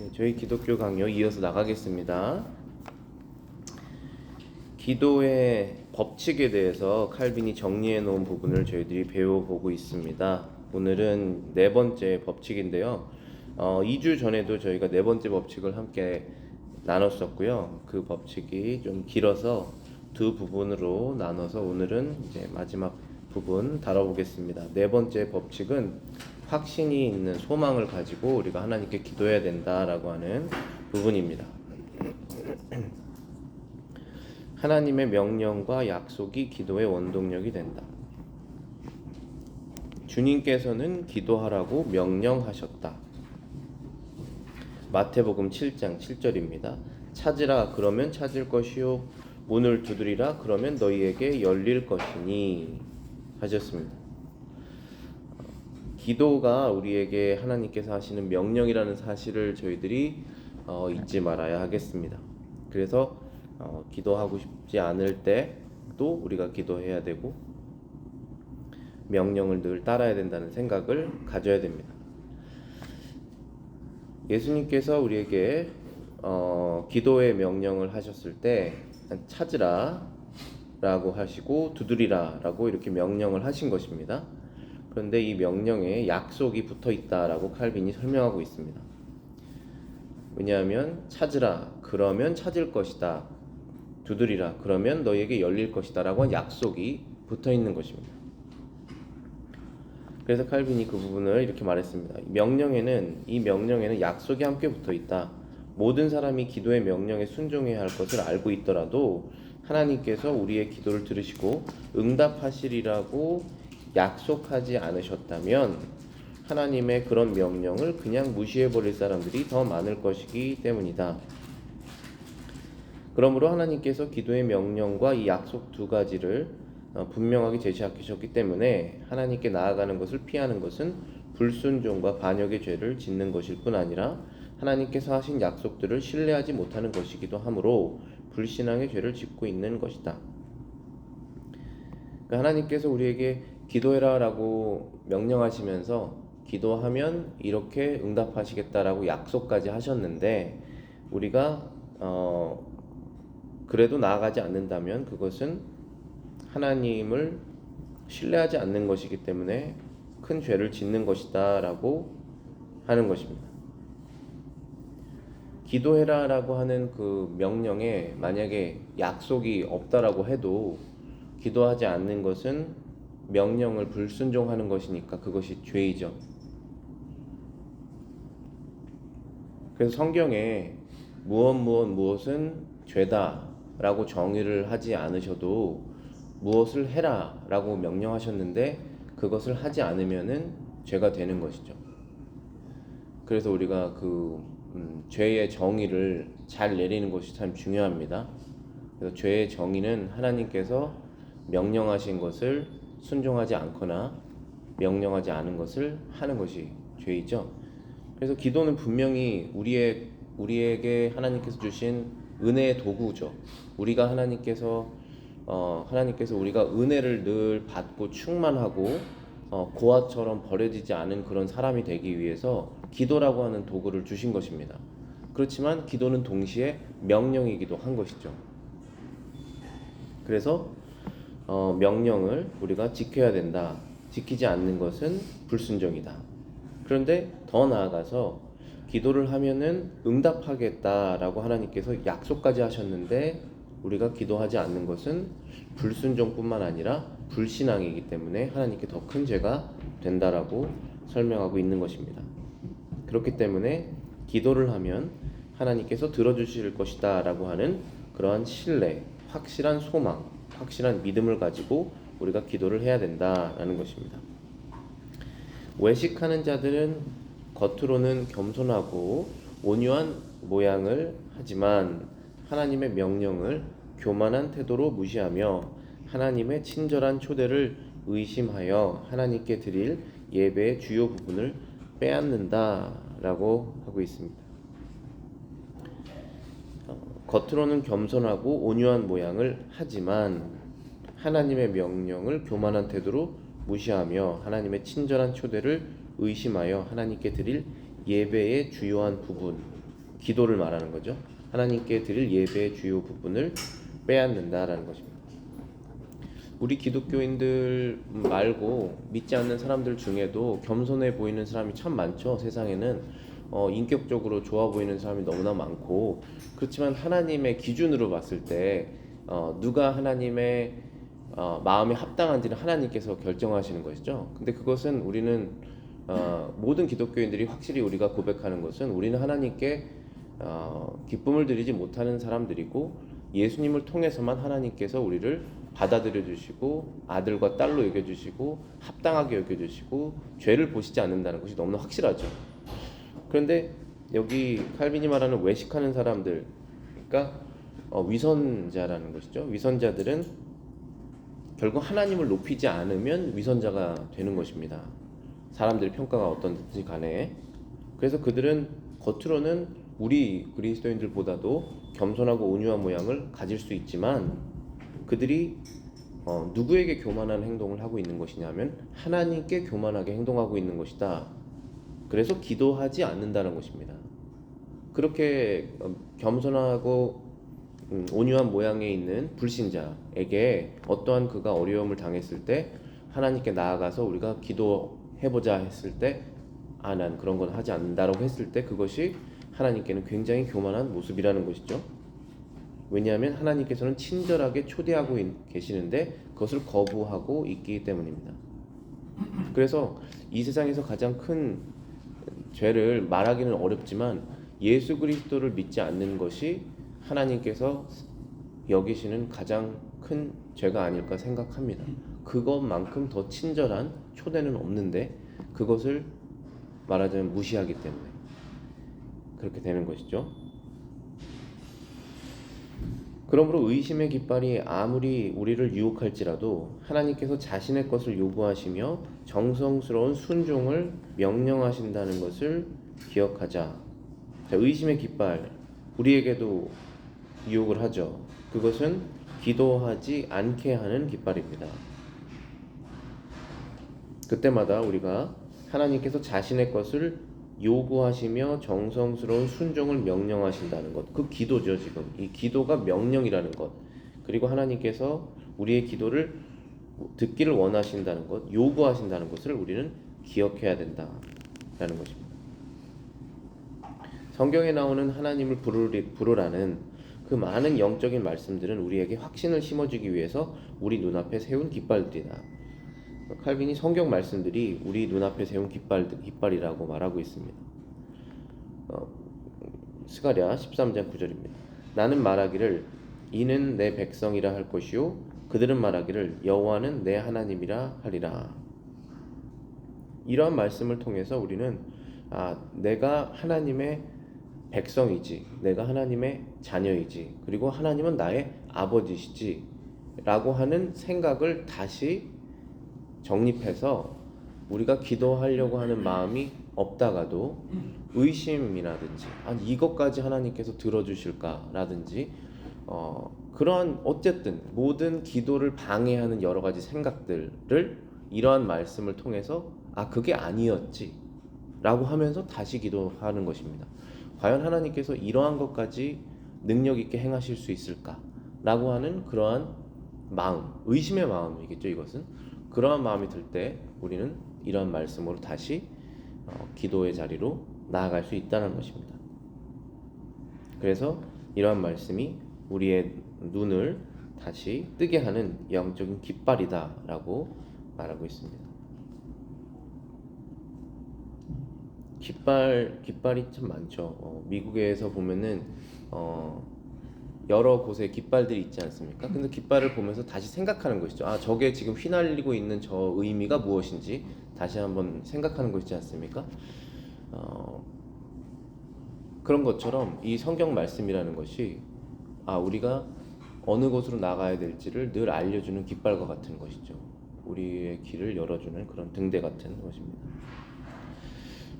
네, 저희 기독교 강요 이어서 나가겠습니다. 기도의 법칙에 대해서 칼빈이 정리해 놓은 부분을 저희들이 배워보고 있습니다. 오늘은 네 번째 법칙인데요. 2주 전에도 저희가 네 번째 법칙을 함께 나눴었고요. 그 법칙이 좀 길어서 두 부분으로 나눠서 오늘은 이제 마지막 부분 다뤄보겠습니다. 네 번째 법칙은 확신이 있는 소망을 가지고 우리가 하나님께 기도해야 된다라고 하는 부분입니다. 하나님의 명령과 약속이 기도의 원동력이 된다. 주님께서는 기도하라고 명령하셨다. 마태복음 7장 7절입니다. 찾으라 그러면 찾을 것이요 문을 두드리라 그러면 너희에게 열릴 것이니 하셨습니다. 기도가 우리에게 하나님께서 하시는 명령이라는 사실을 저희들이 잊지 말아야 하겠습니다. 그래서 기도하고 싶지 않을 때도 우리가 기도해야 되고 명령을 늘 따라야 된다는 생각을 가져야 됩니다. 예수님께서 우리에게 기도의 명령을 하셨을 때 찾으라 라고 하시고 두드리라 라고 이렇게 명령을 하신 것입니다. 그런데 이 명령에 약속이 붙어 있다라고 칼빈이 설명하고 있습니다. 왜냐하면 찾으라 그러면 찾을 것이다, 두드리라 그러면 너희에게 열릴 것이다 라고 한 약속이 붙어 있는 것입니다. 그래서 칼빈이 그 부분을 이렇게 말했습니다. 이 명령에는 약속이 함께 붙어 있다. 모든 사람이 기도의 명령에 순종해야 할 것을 알고 있더라도 하나님께서 우리의 기도를 들으시고 응답하시리라고 약속하지 않으셨다면 하나님의 그런 명령을 그냥 무시해버릴 사람들이 더 많을 것이기 때문이다. 그러므로 하나님께서 기도의 명령과 이 약속 두 가지를 분명하게 제시하셨기 때문에 하나님께 나아가는 것을 피하는 것은 불순종과 반역의 죄를 짓는 것일 뿐 아니라 하나님께서 하신 약속들을 신뢰하지 못하는 것이기도 하므로 불신앙의 죄를 짓고 있는 것이다. 그러니까 하나님께서 우리에게 기도해라 라고 명령하시면서 기도하면 이렇게 응답하시겠다라고 약속까지 하셨는데 우리가 그래도 나아가지 않는다면 그것은 하나님을 신뢰하지 않는 것이기 때문에 큰 죄를 짓는 것이다 라고 하는 것입니다. 기도해라 라고 하는 그 명령에 만약에 약속이 없다라고 해도 기도하지 않는 것은 명령을 불순종하는 것이니까 그것이 죄이죠. 그래서 성경에 무엇은 죄다 라고 정의를 하지 않으셔도 무엇을 해라 라고 명령하셨는데 그것을 하지 않으면은 죄가 되는 것이죠. 그래서 우리가 죄의 정의를 잘 내리는 것이 참 중요합니다. 그래서 죄의 정의는 하나님께서 명령하신 것을 순종하지 않거나 명령하지 않은 것을 하는 것이 죄이죠. 그래서 기도는 분명히 우리에게 하나님께서 주신 은혜의 도구죠. 우리가 하나님께서 우리가 은혜를 늘 받고 충만하고 고아처럼 버려지지 않은 그런 사람이 되기 위해서 기도라고 하는 도구를 주신 것입니다. 그렇지만 기도는 동시에 명령이기도 한 것이죠. 그래서 명령을 우리가 지켜야 된다. 지키지 않는 것은 불순종이다. 그런데 더 나아가서 기도를 하면은 응답하겠다라고 하나님께서 약속까지 하셨는데 우리가 기도하지 않는 것은 불순종뿐만 아니라 불신앙이기 때문에 하나님께 더 큰 죄가 된다라고 설명하고 있는 것입니다. 그렇기 때문에 기도를 하면 하나님께서 들어주실 것이다 라고 하는 그러한 신뢰, 확실한 소망, 확실한 믿음을 가지고 우리가 기도를 해야 된다라는 것입니다. 외식하는 자들은 겉으로는 겸손하고 온유한 모양을 하지만 하나님의 명령을 교만한 태도로 무시하며 하나님의 친절한 초대를 의심하여 하나님께 드릴 예배의 주요 부분을 빼앗는다라고 하고 있습니다. 겉으로는 겸손하고 온유한 모양을 하지만 하나님의 명령을 교만한 태도로 무시하며 하나님의 친절한 초대를 의심하여 하나님께 드릴 예배의 주요한 부분, 기도를 말하는 거죠. 하나님께 드릴 예배의 주요 부분을 빼앗는다라는 것입니다. 우리 기독교인들 말고 믿지 않는 사람들 중에도 겸손해 보이는 사람이 참 많죠. 세상에는 인격적으로 좋아 보이는 사람이 너무나 많고, 그렇지만 하나님의 기준으로 봤을 때 누가 하나님의 마음에 합당한지는 하나님께서 결정하시는 것이죠. 근데 그것은 우리는 모든 기독교인들이 확실히 우리가 고백하는 것은 우리는 하나님께 기쁨을 드리지 못하는 사람들이고, 예수님을 통해서만 하나님께서 우리를 받아들여 주시고 아들과 딸로 여겨 주시고 합당하게 여겨 주시고 죄를 보시지 않는다는 것이 너무나 확실하죠. 그런데 여기 칼빈이 말하는 외식하는 사람들, 그러니까 위선자라는 것이죠. 위선자들은 결국 하나님을 높이지 않으면 위선자가 되는 것입니다. 사람들의 평가가 어떤지 간에. 그래서 그들은 겉으로는 우리 그리스도인들보다도 겸손하고 온유한 모양을 가질 수 있지만, 그들이 누구에게 교만한 행동을 하고 있는 것이냐면 하나님께 교만하게 행동하고 있는 것이다. 그래서 기도하지 않는다는 것입니다. 그렇게 겸손하고 온유한 모양에 있는 불신자에게 어떠한 그가 어려움을 당했을 때 하나님께 나아가서 우리가 기도해보자 했을 때 난 그런 건 하지 않는다라고 했을 때 그것이 하나님께는 굉장히 교만한 모습이라는 것이죠. 왜냐하면 하나님께서는 친절하게 초대하고 계시는데 그것을 거부하고 있기 때문입니다. 그래서 이 세상에서 가장 큰 죄를 말하기는 어렵지만 예수 그리스도를 믿지 않는 것이 하나님께서 여기시는 가장 큰 죄가 아닐까 생각합니다. 그것만큼 더 친절한 초대는 없는데 그것을 말하자면 무시하기 때문에 그렇게 되는 것이죠. 그러므로 의심의 깃발이 아무리 우리를 유혹할지라도 하나님께서 자신의 것을 요구하시며 정성스러운 순종을 명령하신다는 것을 기억하자. 의심의 깃발, 우리에게도 유혹을 하죠. 그것은 기도하지 않게 하는 깃발입니다. 그때마다 우리가 하나님께서 자신의 것을 요구하시며 정성스러운 순종을 명령하신다는 것, 그 기도죠. 지금 이 기도가 명령이라는 것, 그리고 하나님께서 우리의 기도를 듣기를 원하신다는 것, 요구하신다는 것을 우리는 기억해야 된다라는 것입니다. 성경에 나오는 하나님을 부르라는 그 많은 영적인 말씀들은 우리에게 확신을 심어주기 위해서 우리 눈앞에 세운 깃발들이다. 칼빈이 성경 말씀들이 우리 눈앞에 세운 깃발이라고 말하고 있습니다. 스가랴 13장 9절입니다. 나는 말하기를 이는 내 백성이라 할 것이요 그들은 말하기를 여호와는 내 하나님이라 하리라. 이러한 말씀을 통해서 우리는 내가 하나님의 백성이지, 내가 하나님의 자녀이지, 그리고 하나님은 나의 아버지시지 라고 하는 생각을 다시 정립해서 우리가 기도하려고 하는 마음이 없다가도 의심이라든지 이것까지 하나님께서 들어주실까라든지 그러한 어쨌든 모든 기도를 방해하는 여러 가지 생각들을 이러한 말씀을 통해서 그게 아니었지 라고 하면서 다시 기도하는 것입니다. 과연 하나님께서 이러한 것까지 능력 있게 행하실 수 있을까 라고 하는 그러한 마음, 의심의 마음이겠죠. 이것은 그러한 마음이 들 때 우리는 이러한 말씀으로 다시 기도의 자리로 나아갈 수 있다는 것입니다. 그래서 이러한 말씀이 우리의 눈을 다시 뜨게 하는 영적인 깃발이다 라고 말하고 있습니다. 깃발이 참 많죠. 미국에서 보면은 여러 곳에 깃발들이 있지 않습니까? 근데 깃발을 보면서 다시 생각하는 것이죠. 저게 지금 휘날리고 있는 저 의미가 무엇인지 다시 한번 생각하는 것이지 않습니까? 그런 것처럼 이 성경 말씀이라는 것이 우리가 어느 곳으로 나가야 될지를 늘 알려주는 깃발과 같은 것이죠. 우리의 길을 열어주는 그런 등대 같은 것입니다.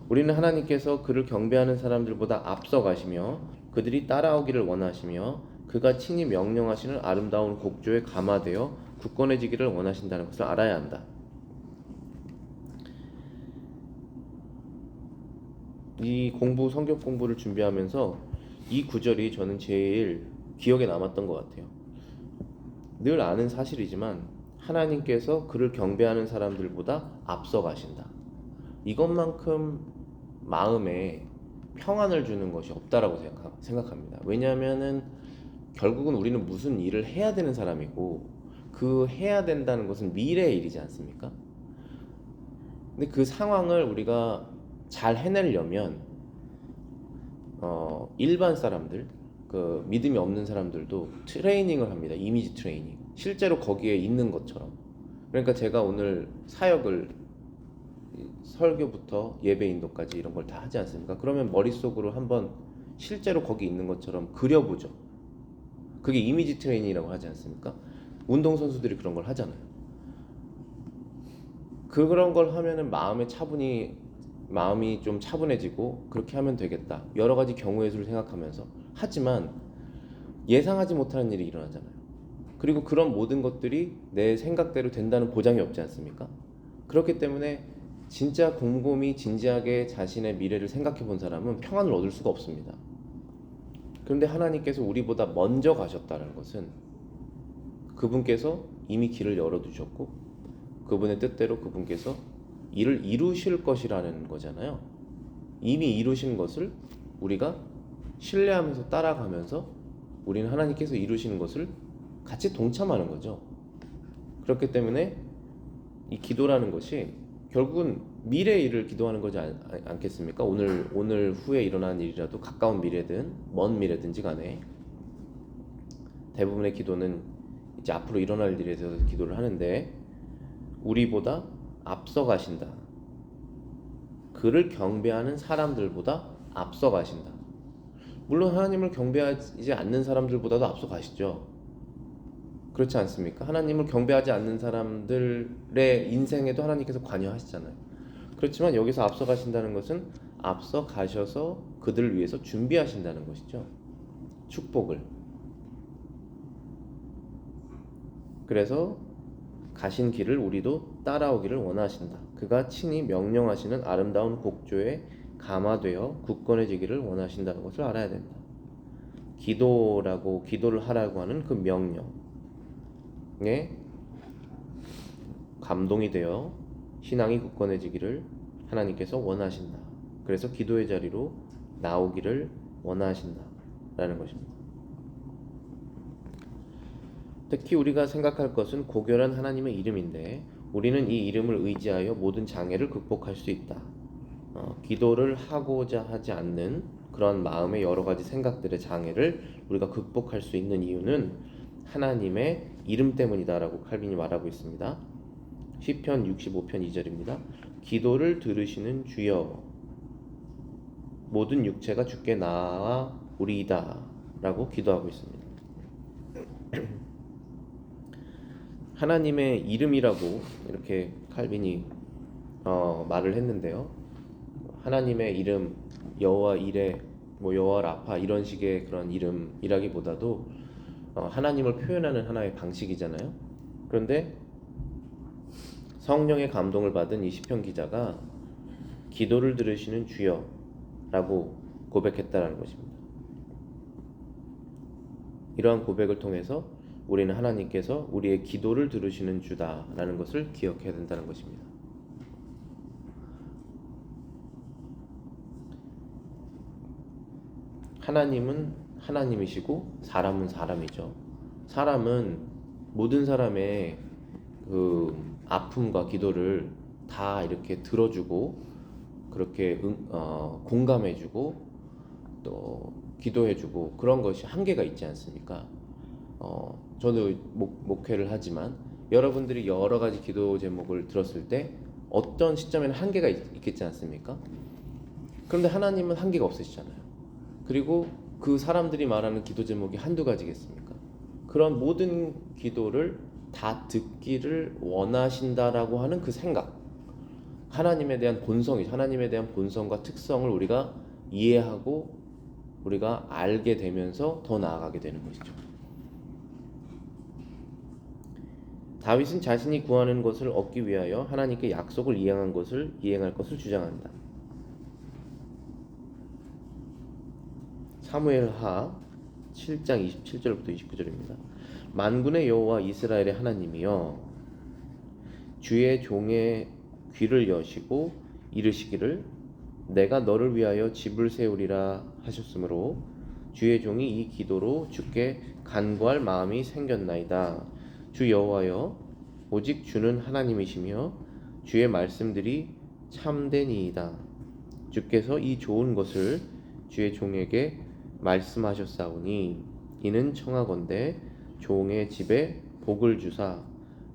우리는 하나님께서 그를 경배하는 사람들보다 앞서 가시며 그들이 따라오기를 원하시며 그가 친히 명령하시는 아름다운 곡조에 감화되어 굳건해지기를 원하신다는 것을 알아야 한다. 이 성경 공부를 준비하면서 이 구절이 저는 제일 기억에 남았던 것 같아요. 늘 아는 사실이지만 하나님께서 그를 경배하는 사람들보다 앞서 가신다. 이것만큼 마음에 평안을 주는 것이 없다라고 생각합니다. 왜냐하면은 결국은 우리는 무슨 일을 해야 되는 사람이고 그 해야 된다는 것은 미래의 일이지 않습니까? 근데 그 상황을 우리가 잘 해내려면 일반 사람들, 그 믿음이 없는 사람들도 트레이닝을 합니다. 이미지 트레이닝. 실제로 거기에 있는 것처럼. 그러니까 제가 오늘 사역을 설교부터 예배 인도까지 이런 걸 다 하지 않습니까? 그러면 머릿속으로 한번 실제로 거기 있는 것처럼 그려보죠. 그게 이미지 트레이닝이라고 하지 않습니까? 운동선수들이 그런 걸 하잖아요. 그런 걸 하면은 마음이 좀 차분해지고 그렇게 하면 되겠다. 여러 가지 경우의 수를 생각하면서. 하지만 예상하지 못하는 일이 일어나잖아요. 그리고 그런 모든 것들이 내 생각대로 된다는 보장이 없지 않습니까? 그렇기 때문에 진짜 곰곰이 진지하게 자신의 미래를 생각해 본 사람은 평안을 얻을 수가 없습니다. 그런데 하나님께서 우리보다 먼저 가셨다는 것은 그분께서 이미 길을 열어두셨고 그분의 뜻대로 그분께서 일을 이루실 것이라는 거잖아요. 이미 이루신 것을 우리가 신뢰하면서 따라가면서 우리는 하나님께서 이루시는 것을 같이 동참하는 거죠. 그렇기 때문에 이 기도라는 것이 결국은 미래의 일을 기도하는 거지 않겠습니까? 오늘 후에 일어난 일이라도 가까운 미래든 먼 미래든지 간에 대부분의 기도는 이제 앞으로 일어날 일에 대해서 기도를 하는데 우리보다 앞서 가신다. 그를 경배하는 사람들보다 앞서 가신다. 물론 하나님을 경배하지 않는 사람들보다도 앞서 가시죠. 그렇지 않습니까? 하나님을 경배하지 않는 사람들의 인생에도 하나님께서 관여하시잖아요. 그렇지만 여기서 앞서 가신다는 것은 앞서 가셔서 그들을 위해서 준비하신다는 것이죠. 축복을. 그래서 가신 길을 우리도 따라오기를 원하신다. 그가 친히 명령하시는 아름다운 곡조에 감화되어 굳건해지기를 원하신다는 것을 알아야 된다. 기도를 하라고 하는 그 명령에 감동이 되어 신앙이 굳건해지기를 하나님께서 원하신다. 그래서 기도의 자리로 나오기를 원하신다라는 것입니다. 특히 우리가 생각할 것은 고결한 하나님의 이름인데 우리는 이 이름을 의지하여 모든 장애를 극복할 수 있다. 기도를 하고자 하지 않는 그런 마음의 여러 가지 생각들의 장애를 우리가 극복할 수 있는 이유는 하나님의 이름 때문이다라고 칼빈이 말하고 있습니다. 시편 65편 2절입니다. 기도를 들으시는 주여 모든 육체가 주께 나아오리이다 라고 기도하고 있습니다. 하나님의 이름이라고 이렇게 칼빈이 말을 했는데요. 하나님의 이름 여호와 이레, 여호와 라파 이런 식의 그런 이름이라기보다도 하나님을 표현하는 하나의 방식이잖아요. 그런데 성령의 감동을 받은 이 시편 기자가 기도를 들으시는 주여라고 고백했다는 것입니다. 이러한 고백을 통해서 우리는 하나님께서 우리의 기도를 들으시는 주다라는 것을 기억해야 된다는 것입니다. 하나님은 하나님이시고 사람은 사람이죠. 사람은 모든 사람의 그 아픔과 기도를 다 이렇게 들어주고 그렇게 공감해주고 또 기도해주고 그런 것이 한계가 있지 않습니까? 저도 목회를 하지만 여러분들이 여러 가지 기도 제목을 들었을 때 어떤 시점에는 한계가 있겠지 않습니까? 그런데 하나님은 한계가 없으시잖아요. 그리고 그 사람들이 말하는 기도 제목이 한두 가지겠습니까? 그런 모든 기도를 다 듣기를 원하신다라고 하는 그 생각, 하나님에 대한 본성과 특성을 우리가 이해하고 우리가 알게 되면서 더 나아가게 되는 것이죠. 다윗은 자신이 구하는 것을 얻기 위하여 하나님께 약속을 이행할 것을 주장한다. 사무엘하 7장 27절부터 29절입니다. 만군의 여호와 이스라엘의 하나님이여 주의 종의 귀를 여시고 이르시기를 내가 너를 위하여 집을 세우리라 하셨으므로 주의 종이 이 기도로 주께 간구할 마음이 생겼나이다. 주 여호와여 오직 주는 하나님이시며 주의 말씀들이 참되니이다. 주께서 이 좋은 것을 주의 종에게 말씀하셨사오니 이는 청하건대 종의 집에 복을 주사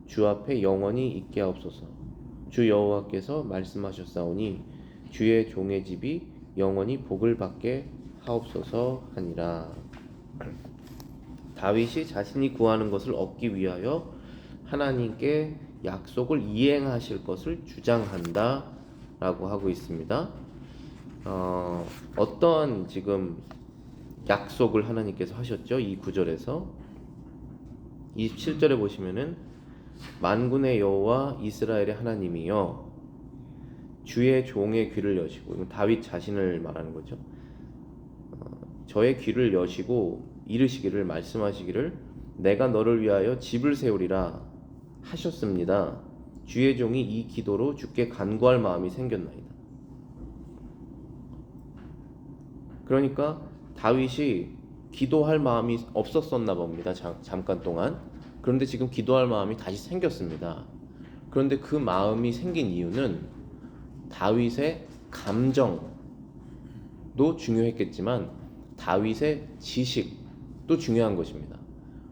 주 앞에 영원히 있게 하옵소서. 주 여호와께서 말씀하셨사오니 주의 종의 집이 영원히 복을 받게 하옵소서 하니라. 다윗이 자신이 구하는 것을 얻기 위하여 하나님께 약속을 이행하실 것을 주장한다 라고 하고 있습니다. 어떤 지금 약속을 하나님께서 하셨죠? 이 구절에서 27절에 보시면은 만군의 여호와 이스라엘의 하나님이여 주의 종의 귀를 여시고, 이건 다윗 자신을 말하는 거죠. 저의 귀를 여시고 이르시기를, 말씀하시기를 내가 너를 위하여 집을 세우리라 하셨습니다. 주의 종이 이 기도로 주께 간구할 마음이 생겼나이다. 그러니까 다윗이 기도할 마음이 없었었나 봅니다. 잠깐 동안. 그런데 지금 기도할 마음이 다시 생겼습니다. 그런데 그 마음이 생긴 이유는 다윗의 감정도 중요했겠지만 다윗의 지식도 중요한 것입니다.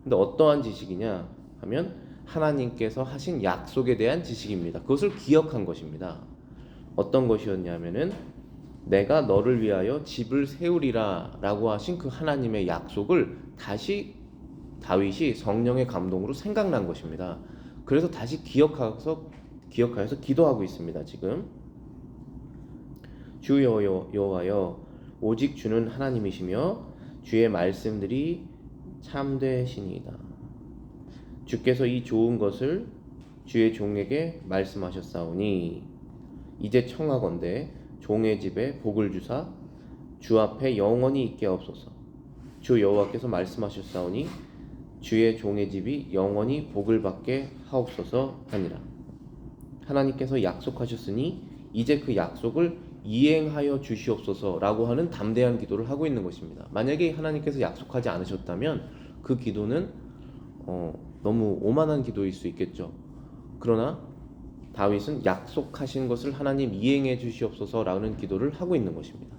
근데 어떠한 지식이냐 하면 하나님께서 하신 약속에 대한 지식입니다. 그것을 기억한 것입니다. 어떤 것이었냐면은 내가 너를 위하여 집을 세우리라 라고 하신 그 하나님의 약속을 다시 다윗이 성령의 감동으로 생각난 것입니다. 그래서 다시 기억하여서 기도하고 있습니다. 지금 주 여호와여 오직 주는 하나님이시며 주의 말씀들이 참되시니이다. 주께서 이 좋은 것을 주의 종에게 말씀하셨사오니 이제 청하건대 종의 집에 복을 주사 주 앞에 영원히 있게 하옵소서. 주 여호와께서 말씀하셨사오니 주의 종의 집이 영원히 복을 받게 하옵소서 하니라. 하나님께서 약속하셨으니 이제 그 약속을 이행하여 주시옵소서라고 하는 담대한 기도를 하고 있는 것입니다. 만약에 하나님께서 약속하지 않으셨다면 그 기도는 너무 오만한 기도일 수 있겠죠. 그러나 다윗은 약속하신 것을 하나님 이행해 주시옵소서라는 기도를 하고 있는 것입니다.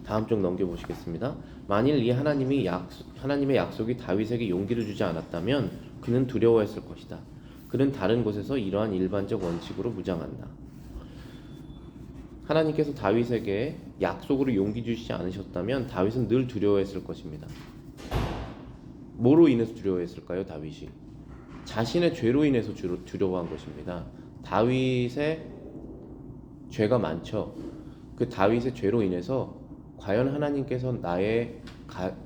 다음 쪽 넘겨보시겠습니다. 만일 이 하나님의 약속이 다윗에게 용기를 주지 않았다면 그는 두려워했을 것이다. 그는 다른 곳에서 이러한 일반적 원칙으로 무장한다. 하나님께서 다윗에게 약속으로 용기 주시지 않으셨다면 다윗은 늘 두려워했을 것입니다. 뭐로 인해서 두려워했을까요? 다윗이 자신의 죄로 인해서 두려워한 것입니다. 다윗의 죄가 많죠. 그 다윗의 죄로 인해서 과연 하나님께서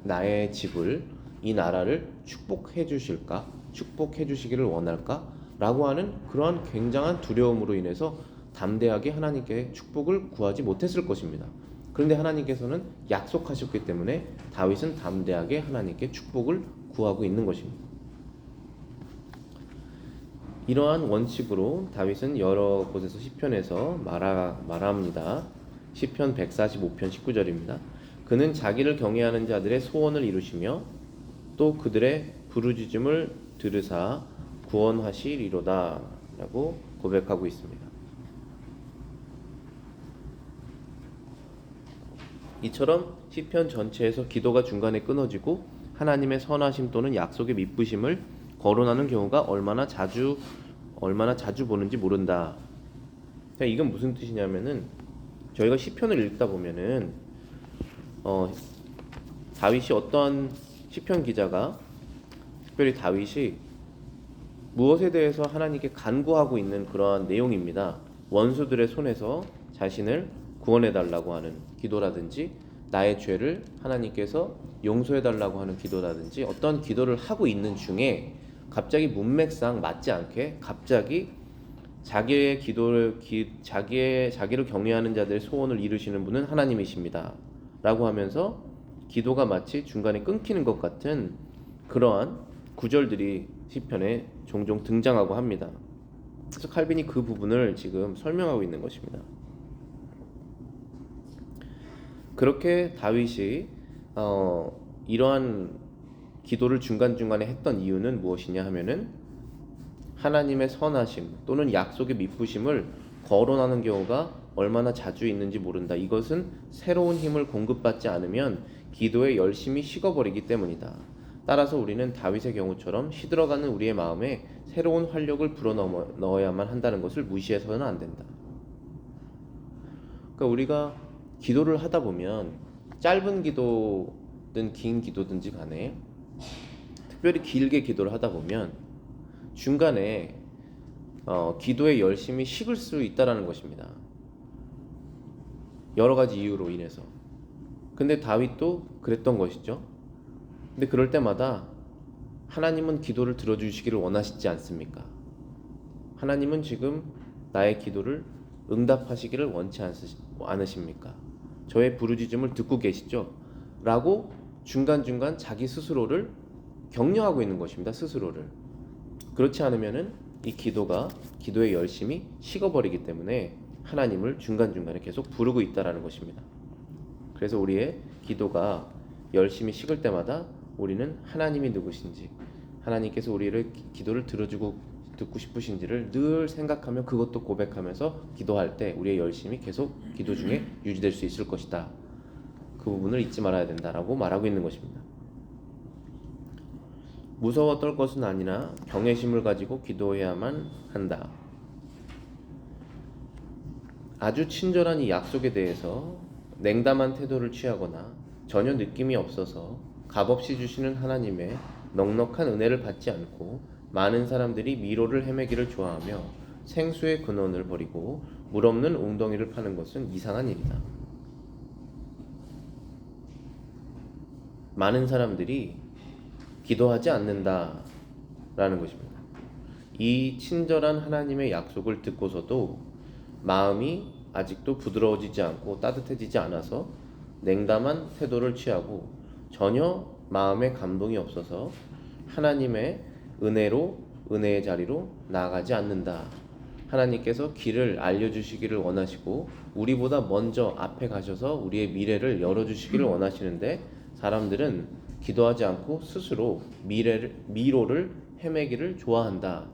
나의 집을, 이 나라를 축복해 주실까? 축복해 주시기를 원할까? 라고 하는 그러한 굉장한 두려움으로 인해서 담대하게 하나님께 축복을 구하지 못했을 것입니다. 그런데 하나님께서는 약속하셨기 때문에 다윗은 담대하게 하나님께 축복을 구하고 있는 것입니다. 이러한 원칙으로 다윗은 여러 곳에서 시편에서 말합니다. 시편 145편 19절입니다. 그는 자기를 경외하는 자들의 소원을 이루시며 또 그들의 부르짖음을 들으사 구원하시리로다 라고 고백하고 있습니다. 이처럼 시편 전체에서 기도가 중간에 끊어지고 하나님의 선하심 또는 약속의 미쁘심을 거론하는 경우가 얼마나 자주 보는지 모른다. 이건 무슨 뜻이냐면은 저희가 시편을 읽다 보면은 다윗이 어떤 시편 기자가 특별히 다윗이 무엇에 대해서 하나님께 간구하고 있는 그러한 내용입니다. 원수들의 손에서 자신을 구원해달라고 하는 기도라든지 나의 죄를 하나님께서 용서해달라고 하는 기도라든지 어떤 기도를 하고 있는 중에 갑자기 문맥상 맞지 않게 갑자기 자기를 경외하는 자들의 소원을 이루시는 분은 하나님이십니다 라고 하면서 기도가 마치 중간에 끊기는 것 같은 그러한 구절들이 시편에 종종 등장하고 합니다. 그래서 칼빈이 그 부분을 지금 설명하고 있는 것입니다. 그렇게 다윗이 이러한 기도를 중간중간에 했던 이유는 무엇이냐 하면은 하나님의 선하심 또는 약속의 미쁘심을 거론하는 경우가 얼마나 자주 있는지 모른다. 이것은 새로운 힘을 공급받지 않으면 기도에 열심히 식어버리기 때문이다. 따라서 우리는 다윗의 경우처럼 시들어가는 우리의 마음에 새로운 활력을 불어넣어야만 한다는 것을 무시해서는 안 된다. 그러니까 우리가 기도를 하다 보면 짧은 기도든 긴 기도든지 간에 특별히 길게 기도를 하다 보면 중간에 기도에 열심히 식을 수 있다라는 것입니다. 여러 가지 이유로 인해서. 근데 다윗도 그랬던 것이죠. 근데 그럴 때마다 하나님은 기도를 들어주시기를 원하시지 않습니까? 하나님은 지금 나의 기도를 응답하시기를 원치 않으십니까? 저의 부르짖음을 듣고 계시죠? 라고 중간중간 자기 스스로를 격려하고 있는 것입니다. 스스로를. 그렇지 않으면은 이 기도의 열심이 식어버리기 때문에 하나님을 중간중간에 계속 부르고 있다라는 것입니다. 그래서 우리의 기도가 열심히 식을 때마다 우리는 하나님이 누구신지, 하나님께서 우리를 기도를 듣고 싶으신지를 늘 생각하며 그것도 고백하면서 기도할 때 우리의 열심이 계속 기도 중에 유지될 수 있을 것이다. 그 부분을 잊지 말아야 된다라고 말하고 있는 것입니다. 무서워 떨 것은 아니라 경외심을 가지고 기도해야만 한다. 아주 친절한 이 약속에 대해서 냉담한 태도를 취하거나 전혀 느낌이 없어서 값없이 주시는 하나님의 넉넉한 은혜를 받지 않고 많은 사람들이 미로를 헤매기를 좋아하며 생수의 근원을 버리고 물 없는 웅덩이를 파는 것은 이상한 일이다. 많은 사람들이 기도하지 않는다라는 것입니다. 이 친절한 하나님의 약속을 듣고서도 마음이 아직도 부드러워지지 않고 따뜻해지지 않아서 냉담한 태도를 취하고 전혀 마음에 감동이 없어서 하나님의 은혜의 자리로 나아가지 않는다. 하나님께서 길을 알려주시기를 원하시고 우리보다 먼저 앞에 가셔서 우리의 미래를 열어주시기를 원하시는데 사람들은 기도하지 않고 스스로 미로를 헤매기를 좋아한다.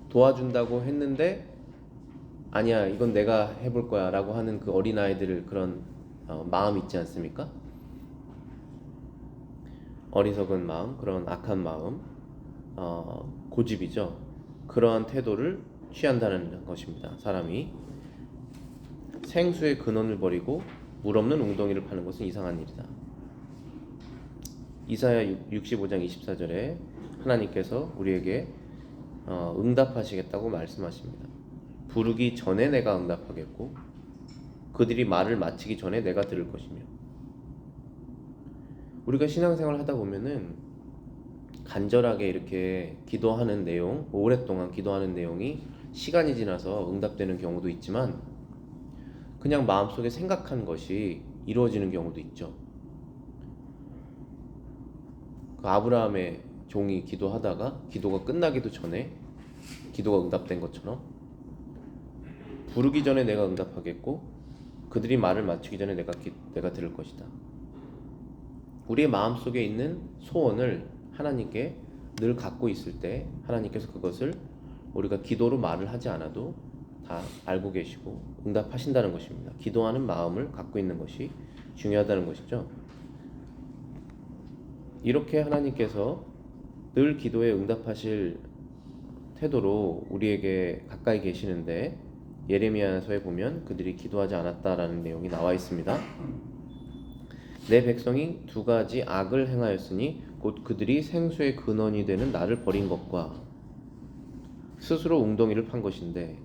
도와준다고 했는데 아니야 이건 내가 해볼 거야 라고 하는 그 어린아이들 그런 마음 있지 않습니까? 어리석은 마음, 그런 악한 마음, 고집이죠. 그러한 태도를 취한다는 것입니다. 사람이 생수의 근원을 버리고 물 없는 웅덩이를 파는 것은 이상한 일이다. 이사야 65장 24절에 하나님께서 우리에게 응답하시겠다고 말씀하십니다. 부르기 전에 내가 응답하겠고 그들이 말을 마치기 전에 내가 들을 것이며. 우리가 신앙생활 하다 보면은 간절하게 이렇게 기도하는 내용, 오랫동안 기도하는 내용이 시간이 지나서 응답되는 경우도 있지만 그냥 마음속에 생각한 것이 이루어지는 경우도 있죠. 그 아브라함의 종이 기도하다가 기도가 끝나기도 전에 기도가 응답된 것처럼 부르기 전에 내가 응답하겠고 그들이 말을 마치기 전에 내가 들을 것이다. 우리의 마음속에 있는 소원을 하나님께 늘 갖고 있을 때 하나님께서 그것을 우리가 기도로 말을 하지 않아도 다 알고 계시고 응답하신다는 것입니다. 기도하는 마음을 갖고 있는 것이 중요하다는 것이죠. 이렇게 하나님께서 늘 기도에 응답하실 태도로 우리에게 가까이 계시는데 예레미야서에 보면 그들이 기도하지 않았다라는 내용이 나와 있습니다. 내 백성이 두 가지 악을 행하였으니 곧 그들이 생수의 근원이 되는 나를 버린 것과 스스로 웅덩이를 판 것인데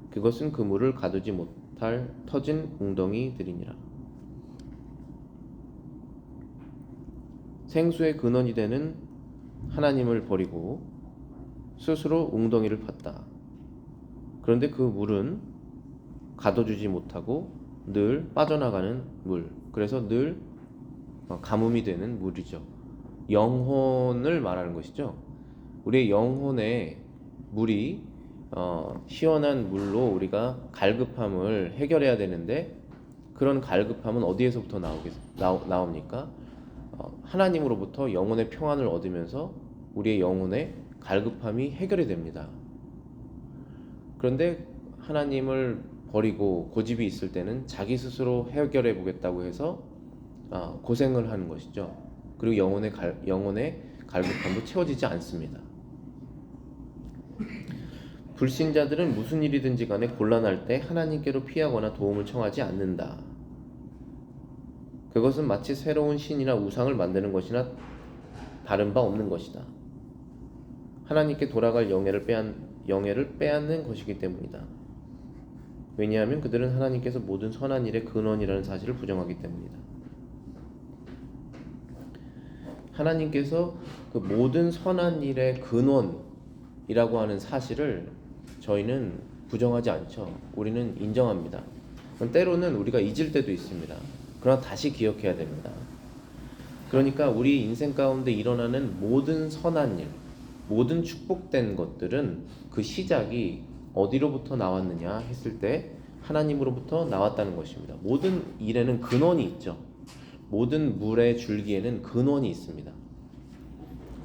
그것은 그 물을 가두지 못할 터진 웅덩이들이니라. 생수의 근원이 되는 하나님을 버리고 스스로 웅덩이를 팠다. 그런데 그 물은 가둬주지 못하고 늘 빠져나가는 물. 그래서 늘 가뭄이 되는 물이죠. 영혼을 말하는 것이죠. 우리의 영혼에 물이 시원한 물로 우리가 갈급함을 해결해야 되는데 그런 갈급함은 어디에서부터 나옵니까? 하나님으로부터 영혼의 평안을 얻으면서 우리의 영혼의 갈급함이 해결이 됩니다. 그런데 하나님을 버리고 고집이 있을 때는 자기 스스로 해결해 보겠다고 해서 고생을 하는 것이죠. 그리고 영혼의 갈급함도 채워지지 않습니다. 불신자들은 무슨 일이든지 간에 곤란할 때 하나님께로 피하거나 도움을 청하지 않는다. 그것은 마치 새로운 신이나 우상을 만드는 것이나 다른 바 없는 것이다. 하나님께 돌아갈 영예를 빼앗는 것이기 때문이다. 왜냐하면 그들은 하나님께서 모든 선한 일의 근원이라는 사실을 부정하기 때문이다. 하나님께서 그 모든 선한 일의 근원이라고 하는 사실을 저희는 부정하지 않죠. 우리는 인정합니다. 때로는 우리가 잊을 때도 있습니다. 그러나 다시 기억해야 됩니다. 그러니까 우리 인생 가운데 일어나는 모든 선한 일, 모든 축복된 것들은 그 시작이 어디로부터 나왔느냐 했을 때 하나님으로부터 나왔다는 것입니다. 모든 일에는 근원이 있죠. 모든 물의 줄기에는 근원이 있습니다.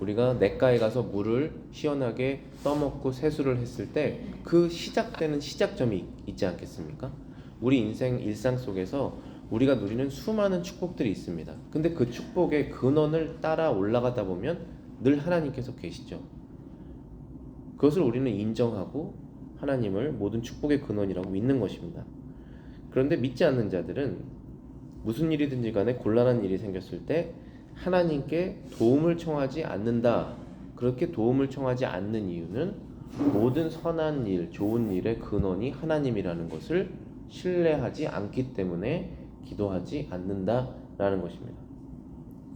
우리가 냇가에 가서 물을 시원하게 떠먹고 세수를 했을 때 그 시작되는 시작점이 있지 않겠습니까? 우리 일상 속에서 우리가 누리는 수많은 축복들이 있습니다. 근데 그 축복의 근원을 따라 올라가다 보면 늘 하나님께서 계시죠. 그것을 우리는 인정하고 하나님을 모든 축복의 근원이라고 믿는 것입니다. 그런데 믿지 않는 자들은 무슨 일이든지 간에 곤란한 일이 생겼을 때 하나님께 도움을 청하지 않는다. 그렇게 도움을 청하지 않는 이유는 모든 선한 일, 좋은 일의 근원이 하나님이라는 것을 신뢰하지 않기 때문에 기도하지 않는다라는 것입니다.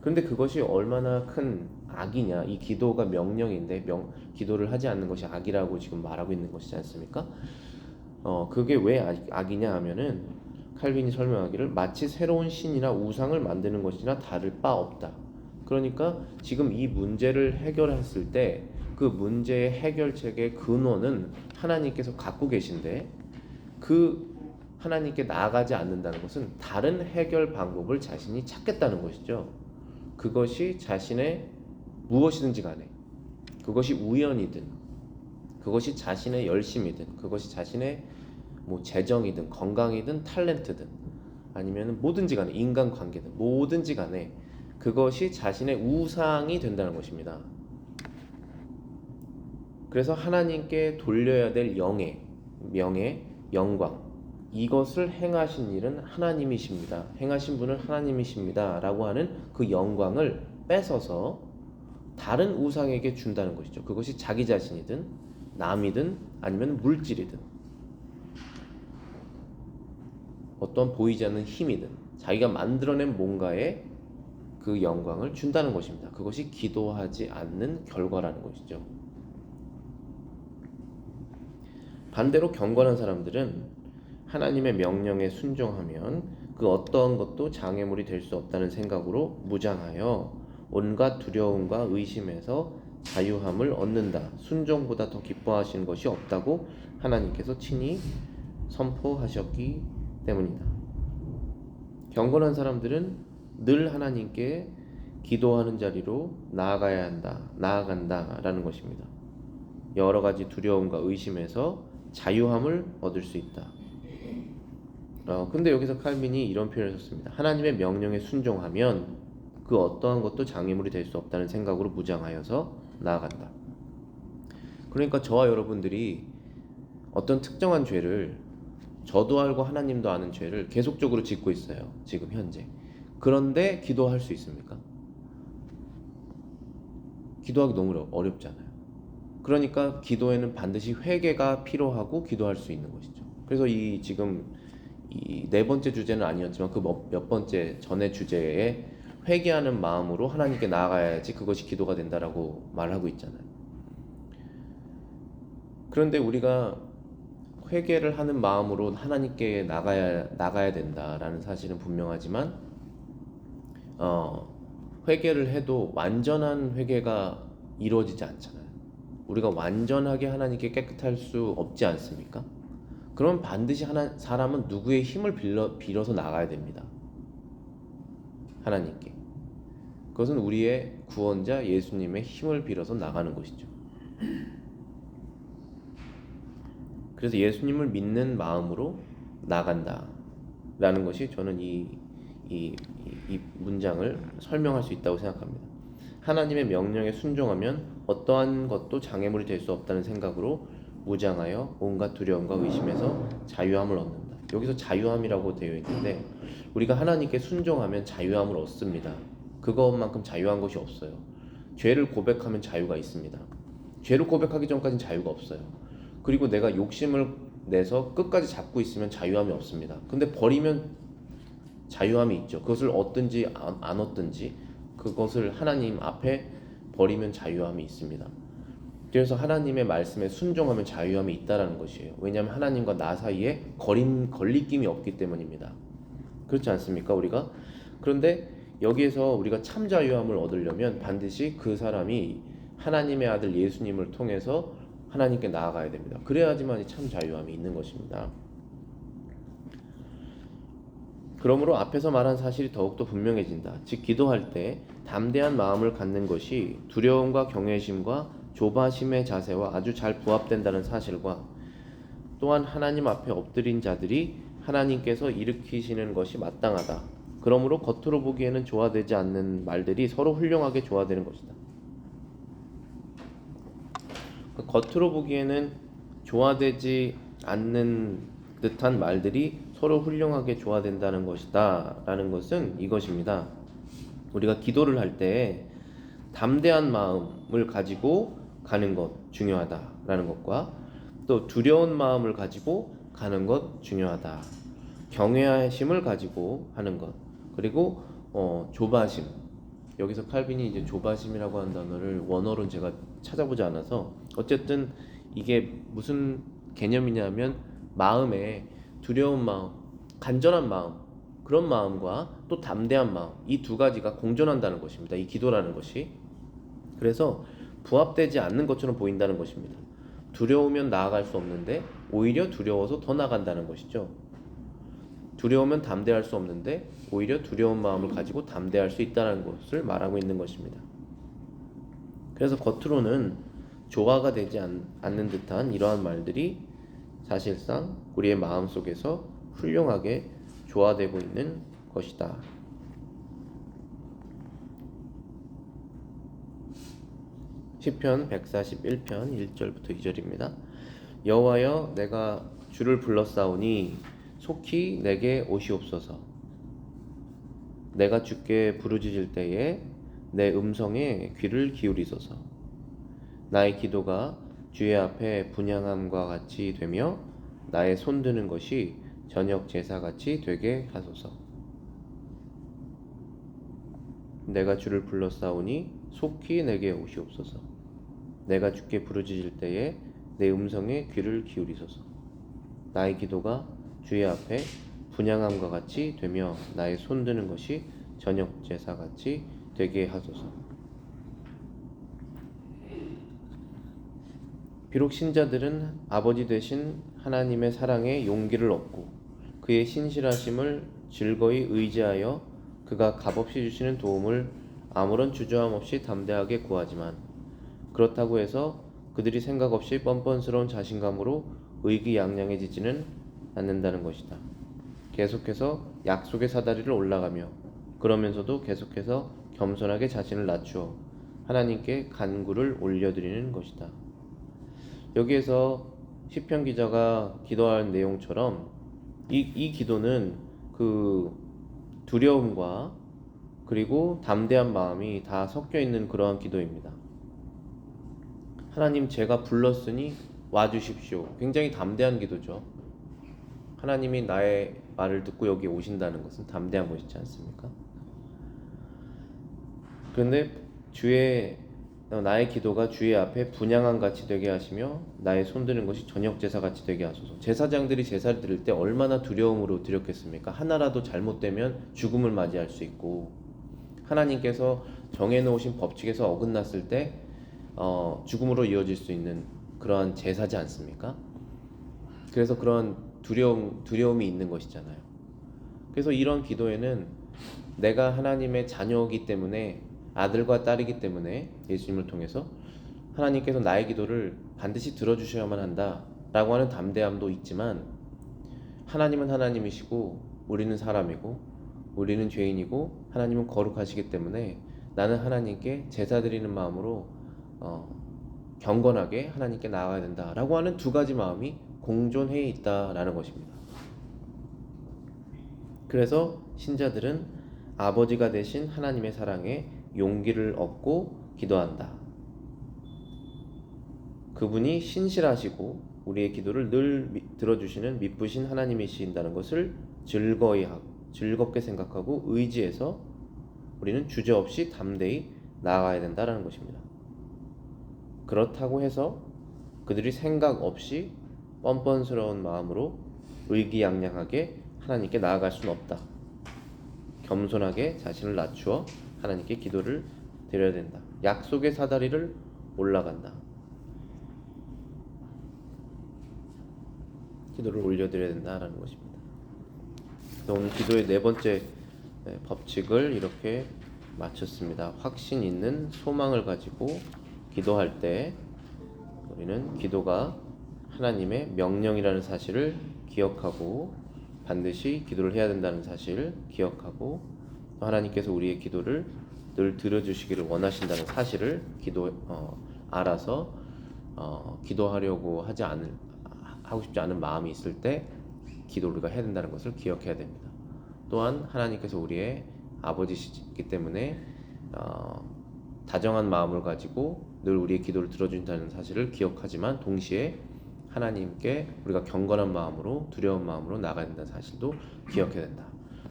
그런데 그것이 얼마나 큰 악이냐. 이 기도가 명령인데 기도를 하지 않는 것이 악이라고 지금 말하고 있는 것이지 않습니까? 그게 왜 악이냐 하면은 칼빈이 설명하기를 마치 새로운 신이나 우상을 만드는 것이나 다를 바 없다. 그러니까 지금 이 문제를 해결했을 때 그 문제의 해결책의 근원은 하나님께서 갖고 계신데 그 하나님께 나아가지 않는다는 것은 다른 해결 방법을 자신이 찾겠다는 것이죠. 그것이 자신의 무엇이든지 간에 그것이 우연이든 그것이 자신의 열심이든 그것이 자신의 재정이든 건강이든 탤런트든 아니면 뭐든지 간에 인간관계든 뭐든지 간에 그것이 자신의 우상이 된다는 것입니다. 그래서 하나님께 돌려야 될 명예, 영광 이것을 행하신 일은 하나님이십니다. 행하신 분은 하나님이십니다. 라고 하는 그 영광을 뺏어서 다른 우상에게 준다는 것이죠. 그것이 자기 자신이든 남이든 아니면 물질이든 어떤 보이지 않는 힘이든 자기가 만들어낸 뭔가에 그 영광을 준다는 것입니다. 그것이 기도하지 않는 결과라는 것이죠. 반대로 경건한 사람들은 하나님의 명령에 순종하면 그 어떠한 것도 장애물이 될 수 없다는 생각으로 무장하여 온갖 두려움과 의심에서 자유함을 얻는다. 순종보다 더 기뻐하시는 것이 없다고 하나님께서 친히 선포하셨기 때문이다. 경건한 사람들은 늘 하나님께 기도하는 자리로 나아간다라는 것입니다. 여러 가지 두려움과 의심에서 자유함을 얻을 수 있다. 근데 여기서 칼빈이 이런 표현을 썼습니다. 하나님의 명령에 순종하면 그 어떠한 것도 장애물이 될 수 없다는 생각으로 무장하여서 나아간다. 그러니까 저와 여러분들이 어떤 특정한 죄를 저도 알고 하나님도 아는 죄를 계속적으로 짓고 있어요. 지금 현재. 그런데 기도할 수 있습니까? 기도하기 너무 어렵잖아요. 그러니까 기도에는 반드시 회개가 필요하고 기도할 수 있는 것이죠. 그래서 지금 이 네 번째 주제는 아니었지만 그 몇 번째 전의 주제에 회개하는 마음으로 하나님께 나아가야지 그것이 기도가 된다라고 말하고 있잖아요. 그런데 우리가 회개를 하는 마음으로 하나님께 나가야 된다라는 사실은 분명하지만 회개를 해도 완전한 회개가 이루어지지 않잖아요. 우리가 완전하게 하나님께 깨끗할 수 없지 않습니까? 그럼 반드시 사람은 누구의 힘을 빌어서 나가야 됩니다. 하나님께. 그것은 우리의 구원자 예수님의 힘을 빌어서 나가는 것이죠. 그래서 예수님을 믿는 마음으로 나간다 라는 것이 저는 이 문장을 설명할 수 있다고 생각합니다. 하나님의 명령에 순종하면 어떠한 것도 장애물이 될 수 없다는 생각으로 무장하여 온갖 두려움과 의심에서 자유함을 얻는다. 여기서 자유함이라고 되어 있는데 우리가 하나님께 순종하면 자유함을 얻습니다. 그것만큼 자유한 것이 없어요. 죄를 고백하면 자유가 있습니다. 죄를 고백하기 전까지는 자유가 없어요. 그리고 내가 욕심을 내서 끝까지 잡고 있으면 자유함이 없습니다. 근데 버리면 자유함이 있죠. 그것을 얻든지 안 얻든지 그것을 하나님 앞에 버리면 자유함이 있습니다. 그래서 하나님의 말씀에 순종하면 자유함이 있다라는 것이에요. 왜냐하면 하나님과 나 사이에 걸리낌이 없기 때문입니다. 그렇지 않습니까? 우리가 그런데 여기에서 우리가 참 자유함을 얻으려면 반드시 그 사람이 하나님의 아들 예수님을 통해서 하나님께 나아가야 됩니다. 그래야지만 참 자유함이 있는 것입니다. 그러므로 앞에서 말한 사실이 더욱더 분명해진다. 즉 기도할 때 담대한 마음을 갖는 것이 두려움과 경외심과 조바심의 자세와 아주 잘 부합된다는 사실과 또한 하나님 앞에 엎드린 자들이 하나님께서 일으키시는 것이 마땅하다. 그러므로 겉으로 보기에는 조화되지 않는 말들이 서로 훌륭하게 조화되는 것이다. 겉으로 보기에는 조화되지 않는 듯한 말들이 서로 훌륭하게 조화된다는 것이다 라는 것은 이것입니다. 우리가 기도를 할 때 담대한 마음을 가지고 가는 것 중요하다라는 것과 또 두려운 마음을 가지고 가는 것 중요하다. 경외심을 가지고 하는 것 그리고 조바심. 여기서 칼빈이 이제 조바심이라고 하는 단어를 원어로는 제가 찾아보지 않아서 어쨌든 이게 무슨 개념이냐면 마음에 두려운 마음, 간절한 마음 그런 마음과 또 담대한 마음 이 두 가지가 공존한다는 것입니다. 이 기도라는 것이 그래서 부합되지 않는 것처럼 보인다는 것입니다. 두려우면 나아갈 수 없는데 오히려 두려워서 더 나간다는 것이죠. 두려우면 담대할 수 없는데 오히려 두려운 마음을 가지고 담대할 수 있다는 것을 말하고 있는 것입니다. 그래서 겉으로는 조화가 되지 않는 듯한 이러한 말들이 사실상 우리의 마음속에서 훌륭하게 조화되고 있는 것이다. 시편 141편 1절부터 2절입니다. 여호와여 내가 주를 불렀사오니 속히 내게 오시옵소서. 내가 주께 부르짖을 때에 내 음성에 귀를 기울이소서. 나의 기도가 주의 앞에 분향함과 같이 되며 나의 손드는 것이 저녁 제사같이 되게 하소서. 내가 주를 불렀사오니 속히 내게 오시옵소서. 내가 주께 부르짖을 때에 내 음성에 귀를 기울이소서. 나의 기도가 주의 앞에 분향함과 같이 되며 나의 손드는 것이 저녁 제사같이 되게 하소서. 비록 신자들은 아버지 되신 하나님의 사랑에 용기를 얻고 그의 신실하심을 즐거이 의지하여 그가 값없이 주시는 도움을 아무런 주저함 없이 담대하게 구하지만 그렇다고 해서 그들이 생각 없이 뻔뻔스러운 자신감으로 의기양양해지지는 않는다는 것이다. 계속해서 약속의 사다리를 올라가며 그러면서도 계속해서 겸손하게 자신을 낮추어 하나님께 간구를 올려드리는 것이다. 여기에서 시편 기자가 기도할 내용처럼 이 기도는 그 두려움과 그리고 담대한 마음이 다 섞여 있는 그러한 기도입니다. 하나님 제가 불렀으니 와주십시오. 굉장히 담대한 기도죠. 하나님이 나의 말을 듣고 여기 오신다는 것은 담대한 것이지 않습니까? 그런데 주의 나의 기도가 주의 앞에 분향한 같이 되게 하시며 나의 손드는 것이 저녁 제사 같이 되게 하소서. 제사장들이 제사를 드릴 때 얼마나 두려움으로 드렸겠습니까? 하나라도 잘못되면 죽음을 맞이할 수 있고, 하나님께서 정해놓으신 법칙에서 어긋났을 때 죽음으로 이어질 수 있는 그러한 제사지 않습니까? 그래서 그런 두려움이 있는 것이잖아요. 그래서 이런 기도에는 내가 하나님의 자녀이기 때문에, 아들과 딸이기 때문에 예수님을 통해서 하나님께서 나의 기도를 반드시 들어주셔야만 한다라고 하는 담대함도 있지만, 하나님은 하나님이시고 우리는 사람이고 우리는 죄인이고 하나님은 거룩하시기 때문에 나는 하나님께 제사 드리는 마음으로 경건하게 하나님께 나아가야 된다라고 하는 두 가지 마음이 공존해 있다라는 것입니다. 그래서 신자들은 아버지가 되신 하나님의 사랑에 용기를 얻고 기도한다. 그분이 신실하시고 우리의 기도를 늘 들어주시는 미쁘신 하나님이신다는 것을 즐겁게 생각하고 의지해서 우리는 주저없이 담대히 나아가야 된다는 것입니다. 그렇다고 해서 그들이 생각 없이 뻔뻔스러운 마음으로 의기양양하게 하나님께 나아갈 수는 없다. 겸손하게 자신을 낮추어 하나님께 기도를 드려야 된다. 약속의 사다리를 올라간다. 기도를 올려드려야 된다라는 것입니다. 오늘 기도의 네 번째 법칙을 이렇게 마쳤습니다. 확신 있는 소망을 가지고 기도할 때 우리는 기도가 하나님의 명령이라는 사실을 기억하고 반드시 기도를 해야 된다는 사실을 기억하고, 또 하나님께서 우리의 기도를 늘 들어주시기를 원하신다는 사실을 알아서 기도하려고 하고 싶지 않은 마음이 있을 때 기도를 우리가 해야 된다는 것을 기억해야 됩니다. 또한 하나님께서 우리의 아버지시기 때문에 다정한 마음을 가지고 늘 우리의 기도를 들어준다는 사실을 기억하지만, 동시에 하나님께 우리가 경건한 마음으로, 두려운 마음으로 나가야 된다는 사실도 기억해야 된다.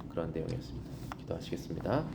그런 내용이었습니다. 기도하시겠습니다.